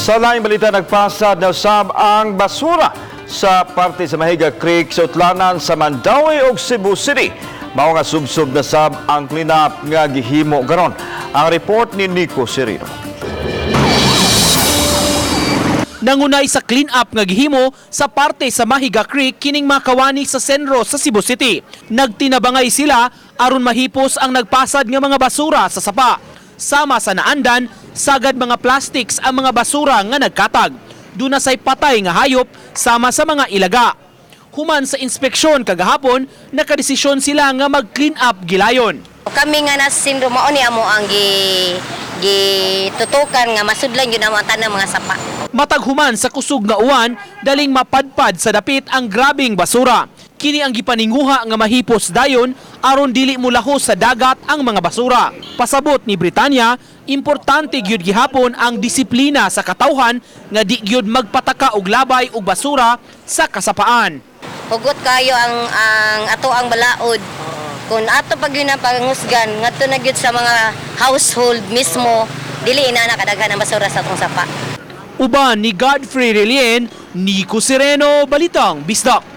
Sa laing balita, nagpasad na usab ang basura sa parte sa Mahiga Creek sa utlanan sa Mandaue ug Cebu City. Mao nga subsob na sab ang cleanup nga gihimo karon. Ang report ni Nico Serino. Nangunay sa clean-up nga gihimo sa parte sa Mahiga Creek kining makawani sa Senro sa Cebu City. Nagtinabangay sila aron mahipos ang nagpasad nga mga basura sa sapa. Sama sa naandan, sagad mga plastics ang mga basura nga nagkatag. Duna say patay nga hayop sama sa mga ilaga. Human sa inspeksyon kagahapon, nakadesisyon sila nga mag-clean up gilayon. Kami nga na Senro mao ni amo ang gitutukan nga masudlan yun ang tanang mga sapa. Matag human sa kusog nga uwan, daling mapadpad sa dapit ang grabing basura. Kini ang gipaninguha nga mahipos dayon aron dili mulahos sa dagat ang mga basura. Pasabot ni Britanya, importante gyud gihapon ang disiplina sa katawhan nga di gyud magpataka og labay ug basura sa kasapaan. Hugot kayo ang ato ang balaod. Kung ato pag yun ang pangusgan, ngadto na gyud sa mga household mismo, dili ina nakadaghan ang basura sa atong sapa. Uban ni Godfrey Relien, Nico Sereno, Balitang Bisdak.